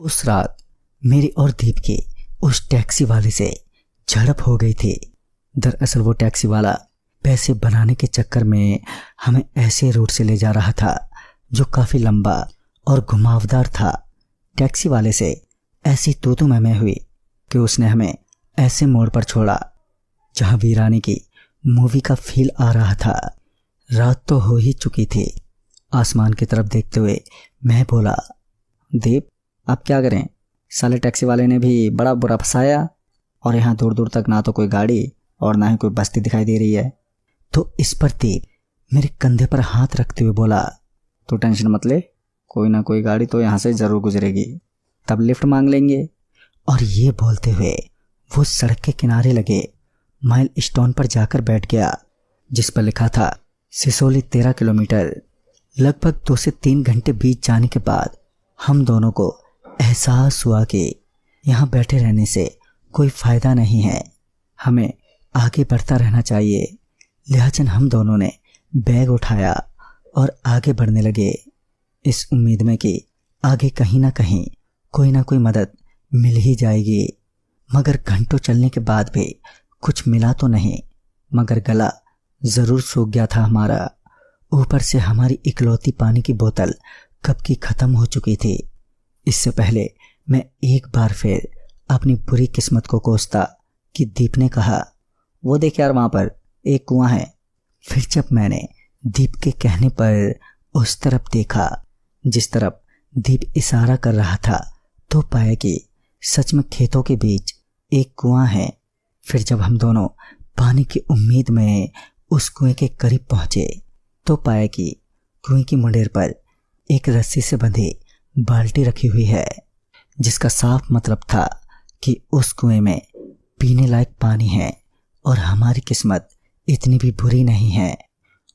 उस रात मेरी और दीप की उस टैक्सी वाले से झड़प हो गई थी। दरअसल वो टैक्सी वाला पैसे बनाने के चक्कर में हमें ऐसे रूट से ले जा रहा था जो काफ़ी लंबा और घुमावदार था। टैक्सी वाले से ऐसी तू मैं हुई कि उसने हमें ऐसे मोड़ पर छोड़ा जहां वीरानी की मूवी का फील आ रहा था। रात तो हो ही चुकी थी। आसमान की तरफ देखते हुए मैं बोला, दीप आप क्या करें, साले टैक्सी वाले ने भी बड़ा बुरा फंसाया और यहाँ दूर दूर तक ना तो कोई गाड़ी और ना ही कोई बस्ती दिखाई दे रही है। तो इस पर दीप मेरे कंधे पर हाथ रखते हुए बोला, तू टेंशन मत ले, कोई ना कोई गाड़ी तो यहाँ से ज़रूर गुजरेगी, तब लिफ्ट मांग लेंगे। और ये बोलते हुए वो सड़क के किनारे लगे माइल स्टोन पर जाकर बैठ गया जिस पर लिखा था सिसोली 13 किलोमीटर। लगभग 2 से 3 घंटे बीत जाने के बाद हम दोनों को एहसास हुआ कि यहाँ बैठे रहने से कोई फ़ायदा नहीं है, हमें आगे बढ़ता रहना चाहिए। लिहाजन हम दोनों ने बैग उठाया और आगे बढ़ने लगे इस उम्मीद में कि आगे कहीं ना कहीं कोई ना कोई मदद मिल ही जाएगी। मगर घंटों चलने के बाद भी कुछ मिला तो नहीं, मगर गला ज़रूर सूख गया था हमारा। ऊपर से हमारी इकलौती पानी की बोतल कब की ख़त्म हो चुकी थी। इससे पहले मैं एक बार फिर अपनी बुरी किस्मत को कोसता कि दीप ने कहा, वो देख यार वहाँ पर एक कुआं है। फिर जब मैंने दीप के कहने पर उस तरफ देखा जिस तरफ दीप इशारा कर रहा था तो पाया कि सच में खेतों के बीच एक कुआं है। फिर जब हम दोनों पानी की उम्मीद में उस कुएं के करीब पहुंचे तो पाया कि कुएं की मुंडेर पर एक रस्सी से बंधी बाल्टी रखी हुई है, जिसका साफ मतलब था कि उस कुएं में पीने लायक पानी है और हमारी किस्मत इतनी भी बुरी नहीं है।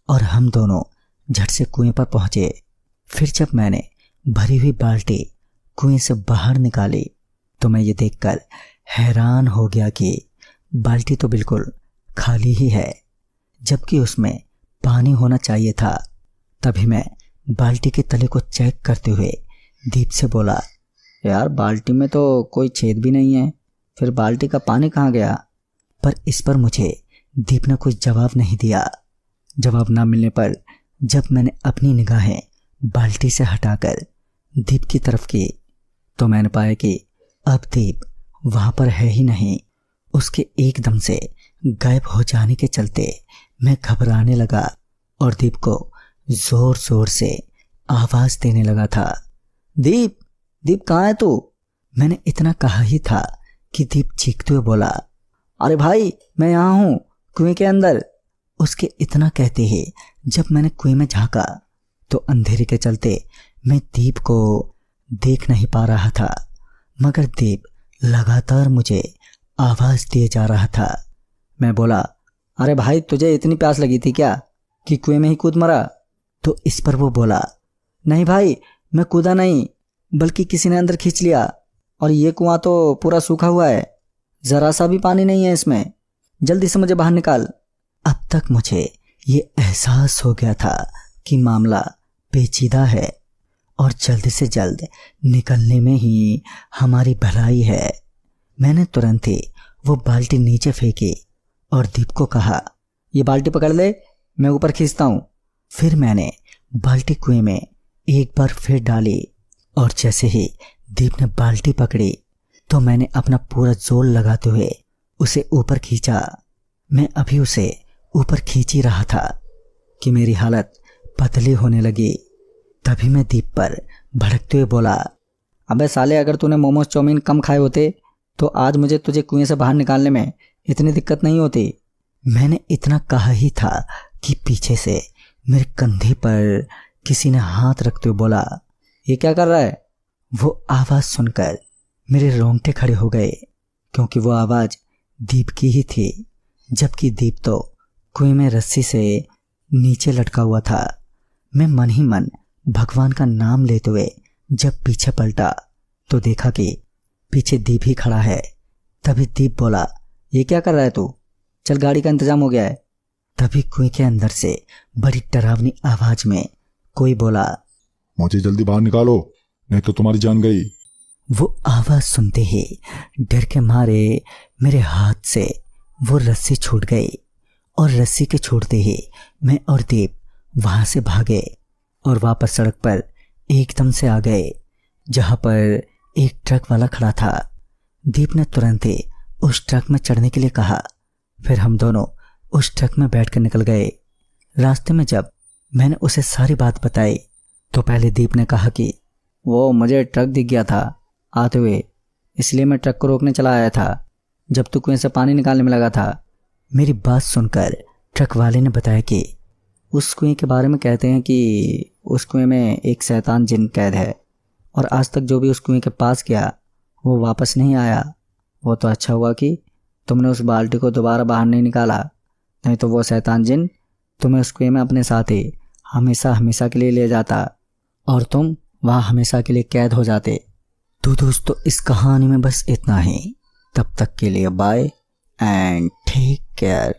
और हम दोनों झट से कुएं पर पहुंचे। फिर जब मैंने भरी हुई बाल्टी कुएं से बाहर निकाली तो मैं ये देखकर हैरान हो गया कि बाल्टी तो बिल्कुल खाली ही है, जबकि उसमें पानी होना चाहिए था। तभी मैं बाल्टी के तले को चेक करते हुए दीप से बोला, यार बाल्टी में तो कोई छेद भी नहीं है, फिर बाल्टी का पानी कहाँ गया? पर इस पर मुझे दीप ने कोई जवाब नहीं दिया। जवाब ना मिलने पर जब मैंने अपनी निगाहें बाल्टी से हटाकर दीप की तरफ की तो मैंने पाया कि अब दीप वहाँ पर है ही नहीं। उसके एकदम से गायब हो जाने के चलते मैं घबराने लगा और दीप को जोर जोर से आवाज़ देने लगा था, दीप दीप कहाँ है तू? मैंने इतना कहा ही था कि दीप चीखते हुए बोला, अरे भाई मैं यहाँ हूँ कुएं के अंदर। उसके इतना कहते ही जब मैंने कुएं में झांका तो अंधेरे के चलते मैं दीप को देख नहीं पा रहा था, मगर दीप लगातार मुझे आवाज़ दिए जा रहा था। मैं बोला, अरे भाई तुझे इतनी प्यास लगी थी क्या कि कुएं में ही कूद मरा? तो इस पर वो बोला, नहीं भाई मैं कूदा नहीं, बल्कि किसी ने अंदर खींच लिया और ये कुआं तो पूरा सूखा हुआ है, ज़रा सा भी पानी नहीं है इसमें, जल्दी से मुझे बाहर निकाल। अब तक मुझे ये एहसास हो गया था कि मामला पेचीदा है और जल्द से जल्द निकलने में ही हमारी भलाई है। मैंने तुरंत ही वो बाल्टी नीचे फेंकी और दीप को कहा, ये बाल्टी पकड़ ले, मैं ऊपर खींचता हूँ। फिर मैंने बाल्टी कुएं में एक बार फिर डाली और जैसे ही दीप ने बाल्टी पकड़ी तो मैंने अपना पूरा जोर लगाते हुए उसे ऊपर खींचा। मैं अभी उसे ऊपर खींच ही रहा था कि मेरी हालत पतली होने लगी। तभी मैं दीप पर भड़कते हुए बोला, अबे साले अगर तूने मोमोज चाउमीन कम खाए होते तो आज मुझे तुझे कुएं से बाहर निकालने में इतनी दिक्कत नहीं होती। मैंने इतना कहा ही था कि पीछे से मेरे कंधे पर किसी ने हाथ रखते हुए बोला, ये क्या कर रहा है? वो आवाज़ सुनकर मेरे रोंगटे खड़े हो गए, क्योंकि वो आवाज़ दीप की ही थी, जबकि दीप तो कुएं में रस्सी से नीचे लटका हुआ था। मैं मन ही मन भगवान का नाम लेते हुए जब पीछे पलटा तो देखा कि पीछे दीप ही खड़ा है। तभी दीप बोला, ये क्या कर रहा है तू? चल गाड़ी का इंतजाम हो गया है। तभी कुएं के अंदर से बड़ी डरावनी आवाज में कोई बोला, मुझे जल्दी बाहर निकालो नहीं तो तुम्हारी जान गई। वो आवाज़ सुनते ही डर के मारे मेरे हाथ से वो रस्सी छूट गई और रस्सी के छूटते ही मैं और दीप वहाँ से भागे और वापस सड़क पर एकदम से आ गए जहाँ पर एक ट्रक वाला खड़ा था। दीप ने तुरंत ही उस ट्रक में चढ़ने के लिए कहा। फिर हम दोनों उस ट्रक में बैठकर निकल गए। रास्ते में जब मैंने उसे सारी बात बताई तो पहले दीप ने कहा कि वो मुझे ट्रक दिख गया था आते हुए, इसलिए मैं ट्रक को रोकने चला आया था जब तू कुएं से पानी निकालने में लगा था। मेरी बात सुनकर ट्रक वाले ने बताया कि उस कुएं के बारे में कहते हैं कि उस कुएं में एक शैतान जिन कैद है और आज तक जो भी उस कुएं के पास गया वो वापस नहीं आया। वो तो अच्छा हुआ कि तुमने उस बाल्टी को दोबारा बाहर नहीं निकाला, नहीं तो वो शैतान जिन तुम्हें उस कुएं में अपने साथ ही हमेशा हमेशा के लिए ले जाता और तुम वहाँ हमेशा के लिए कैद हो जाते। तो दोस्तों इस कहानी में बस इतना ही। तब तक के लिए बाय एंड टेक केयर।